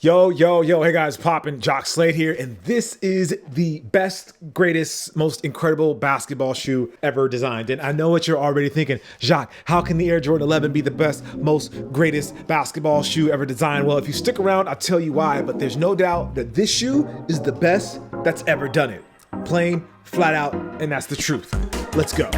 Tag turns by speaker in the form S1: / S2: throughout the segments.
S1: Yo, hey guys, poppin', Jacques Slade here, and this is the best, greatest, most incredible basketball shoe ever designed. And I know what you're already thinking, Jacques, how can the Air Jordan 11 be the best, most greatest basketball shoe ever designed? Well, if you stick around, I'll tell you why, but there's no doubt that this shoe is the best that's ever done it. Plain, flat out, and that's the truth. Let's go.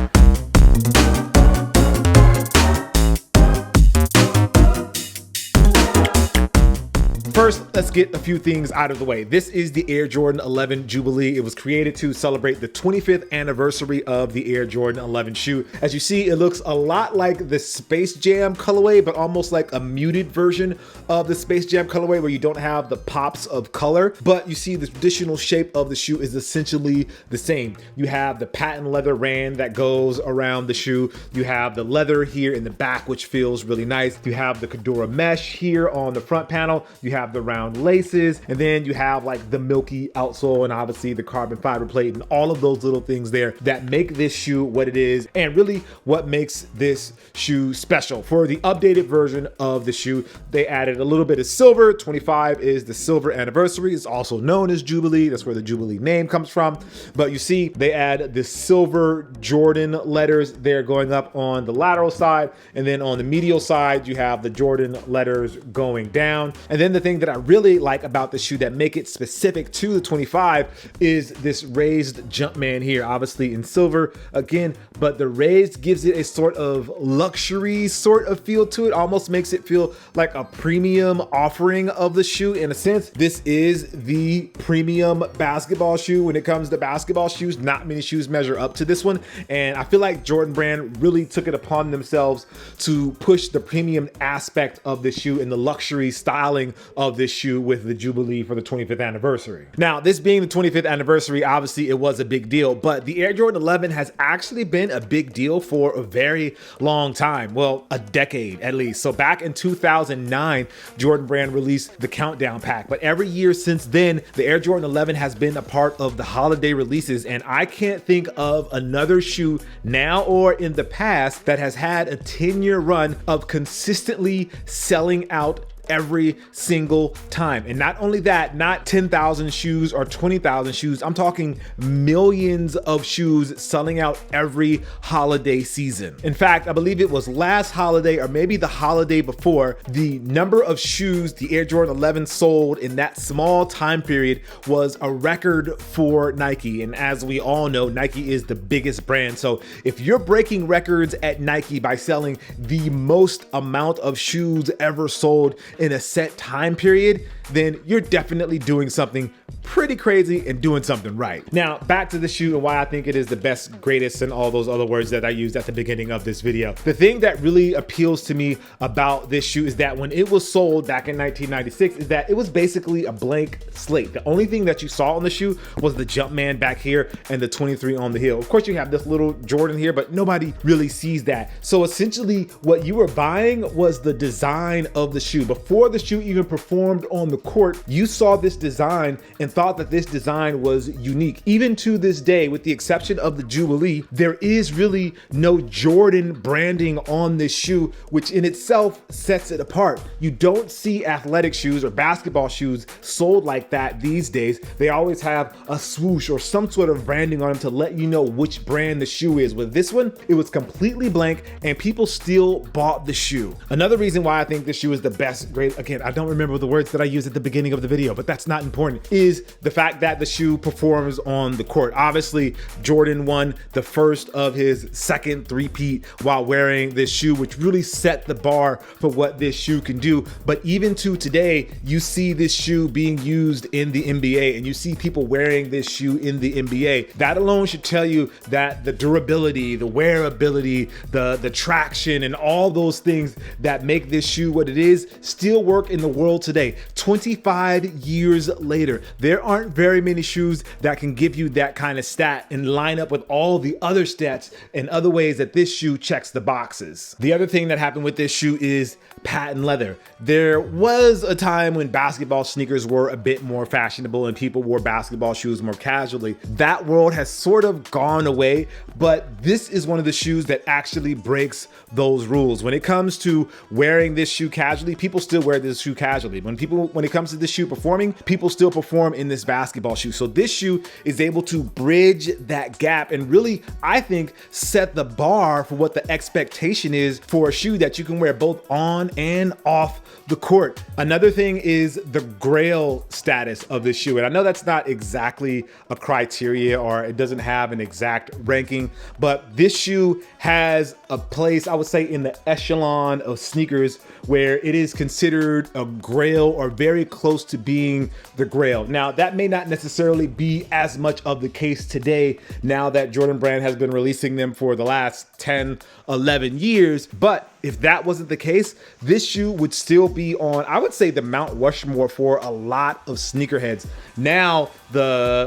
S1: First, let's get a few things out of the way. This is the Air Jordan 11 Jubilee. It was created to celebrate the 25th anniversary of the Air Jordan 11 shoe. As you see, it looks a lot like the Space Jam colorway, but almost like a muted version of the Space Jam colorway where you don't have the pops of color, but you see the traditional shape of the shoe is essentially the same. You have the patent leather rand that goes around the shoe. You have the leather here in the back, which feels really nice. You have the Cordura mesh here on the front panel. You have the round laces, and then you have like the milky outsole and obviously the carbon fiber plate and all of those little things there that make this shoe what it is and really what makes this shoe special. For the updated version of the shoe, they added a little bit of silver. 25 is the silver anniversary. It's also known as Jubilee. That's where the Jubilee name comes from. But you see they add the silver Jordan letters there going up on the lateral side, and then on the medial side you have the Jordan letters going down. And then the thing that I really like about the shoe that make it specific to the 25 is this raised Jumpman here, obviously in silver again, but the raised gives it a sort of luxury sort of feel to it, almost makes it feel like a premium offering of the shoe. In a sense, this is the premium basketball shoe. When it comes to basketball shoes, not many shoes measure up to this one, and I feel like Jordan Brand really took it upon themselves to push the premium aspect of the shoe and the luxury styling of this shoe with the Jubilee for the 25th anniversary. Now, this being the 25th anniversary, obviously it was a big deal, but the Air Jordan 11 has actually been a big deal for a very long time. Well, a decade at least. So back in 2009, Jordan Brand released the Countdown Pack, but every year since then, the Air Jordan 11 has been a part of the holiday releases, and I can't think of another shoe now or in the past that has had a 10-year run of consistently selling out every single time. And not only that, not 10,000 shoes or 20,000 shoes, I'm talking millions of shoes selling out every holiday season. In fact, I believe it was last holiday or maybe the holiday before, the number of shoes the Air Jordan 11 sold in that small time period was a record for Nike. And as we all know, Nike is the biggest brand. So if you're breaking records at Nike by selling the most amount of shoes ever sold in a set time period, then you're definitely doing something pretty crazy and doing something right. Now, back to the shoe and why I think it is the best, greatest, and all those other words that I used at the beginning of this video. The thing that really appeals to me about this shoe is that when it was sold back in 1996 is that it was basically a blank slate. The only thing that you saw on the shoe was the Jumpman back here and the 23 on the heel. Of course, you have this little Jordan here, but nobody really sees that. So essentially what you were buying was the design of the shoe. Before the shoe even performed on the court, you saw this design and thought that this design was unique. Even to this day, with the exception of the Jubilee, there is really no Jordan branding on this shoe, which in itself sets it apart. You don't see athletic shoes or basketball shoes sold like that these days. They always have a swoosh or some sort of branding on them to let you know which brand the shoe is. With this one, it was completely blank and people still bought the shoe. Another reason why I think this shoe is the best, great, again, I don't remember the words that I used at the beginning of the video, but that's not important, is the fact that the shoe performs on the court. Obviously, Jordan won the first of his second three-peat while wearing this shoe, which really set the bar for what this shoe can do. But even to today, you see this shoe being used in the NBA and you see people wearing this shoe in the NBA. That alone should tell you that the durability, the wearability, the traction, and all those things that make this shoe what it is still work in the world today. 25 years later, there aren't very many shoes that can give you that kind of stat and line up with all the other stats and other ways that this shoe checks the boxes. The other thing that happened with this shoe is patent leather. There was a time when basketball sneakers were a bit more fashionable and people wore basketball shoes more casually. That world has sort of gone away, but this is one of the shoes that actually breaks those rules. When it comes to wearing this shoe casually, people still wear this shoe casually. When it comes to this shoe performing, people still perform in this basketball shoe. So this shoe is able to bridge that gap and really, I think, set the bar for what the expectation is for a shoe that you can wear both on and off the court. Another thing is the Grail status of this shoe. And I know that's not exactly a criteria, or it doesn't have an exact ranking, but this shoe has a place, I would say, in the echelon of sneakers where it is considered a Grail or very close to being the Grail. Now, that may not necessarily be as much of the case today, now that Jordan Brand has been releasing them for the last 10, 11 years. But if that wasn't the case, this shoe would still be on, I would say, the Mount Rushmore for a lot of sneakerheads. Now,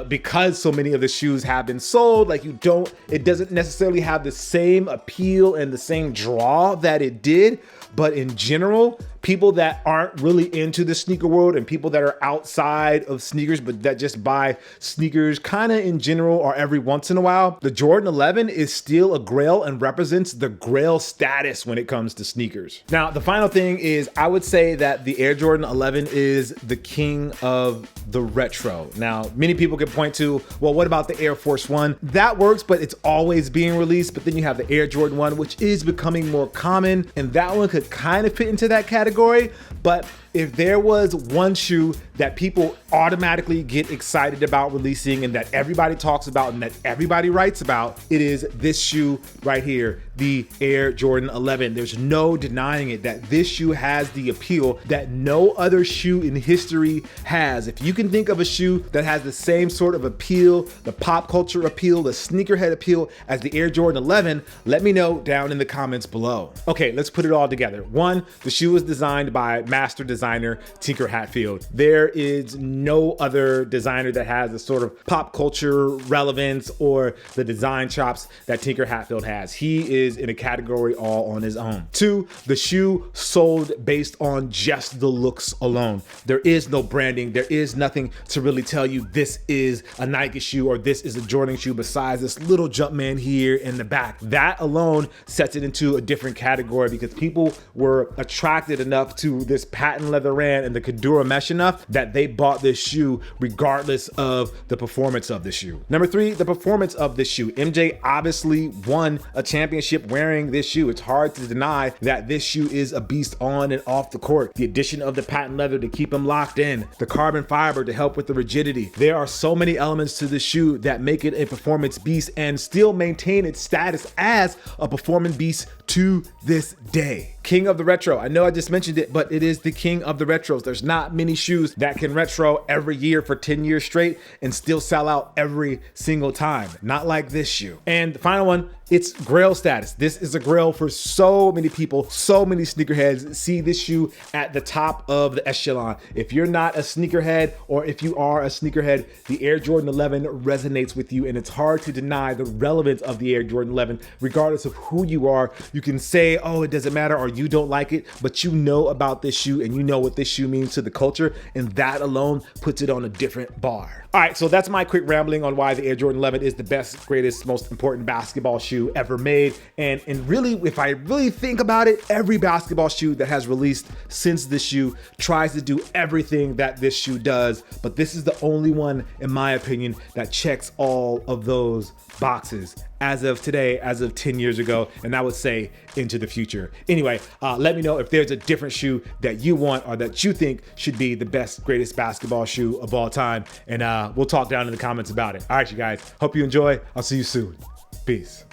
S1: because so many of the shoes have been sold, like it doesn't necessarily have the same appeal and the same draw that it did. But in general, people that aren't really into the sneaker world and people that are outside of sneakers, but that just buy sneakers kind of in general or every once in a while, the Jordan 11 is still a Grail and represents the Grail status when it comes to sneakers. Now, the final thing is, I would say that the Air Jordan 11 is the king of the retro. Now, many people can point to, well, what about the Air Force One? That works, but it's always being released. But then you have the Air Jordan 1, which is becoming more common, and that one could kind of fit into that category. But if there was one shoe that people automatically get excited about releasing and that everybody talks about and that everybody writes about, it is this shoe right here, the Air Jordan 11. There's no denying it that this shoe has the appeal that no other shoe in history has. If you can think of a shoe that has the same sort of appeal, the pop culture appeal, the sneakerhead appeal as the Air Jordan 11, let me know down in the comments below. Okay, let's put it all together. One, the shoe was designed by master designer Tinker Hatfield. There is no other designer that has the sort of pop culture relevance or the design chops that Tinker Hatfield has. He is in a category all on his own. Two, the shoe sold based on just the looks alone. There is no branding. There is nothing to really tell you this is a Nike shoe or this is a Jordan shoe besides this little Jumpman here in the back. That alone sets it into a different category because people were attracted enough to this patent leather rand and the Kadura mesh enough that they bought this shoe regardless of the performance of the shoe. Number three, the performance of this shoe. MJ obviously won a championship wearing this shoe. It's hard to deny that this shoe is a beast on and off the court. The addition of the patent leather to keep him locked in, the carbon fiber to help with the rigidity. There are so many elements to this shoe that make it a performance beast and still maintain its status as a performance beast to this day. King of the retro. I know I just mentioned it, but it is the king of the retros. There's not many shoes that can retro every year for 10 years straight and still sell out every single time. Not like this shoe. And the final one, it's Grail status. This is a Grail for so many people. So many sneakerheads see this shoe at the top of the echelon. If you're not a sneakerhead or if you are a sneakerhead, the Air Jordan 11 resonates with you, and it's hard to deny the relevance of the Air Jordan 11 regardless of who you are. You can say, oh, it doesn't matter, or you don't like it, but you know about this shoe and you know what this shoe means to the culture, and that alone puts it on a different bar. All right, so that's my quick rambling on why the Air Jordan 11 is the best, greatest, most important basketball shoe ever made. And really, if I really think about it, every basketball shoe that has released since this shoe tries to do everything that this shoe does, but this is the only one, in my opinion, that checks all of those boxes as of today, as of 10 years ago, and I would say into the future. Anyway, let me know if there's a different shoe that you want or that you think should be the best, greatest basketball shoe of all time, and we'll talk down in the comments about it. All right, you guys, hope you enjoy. I'll see you soon. Peace.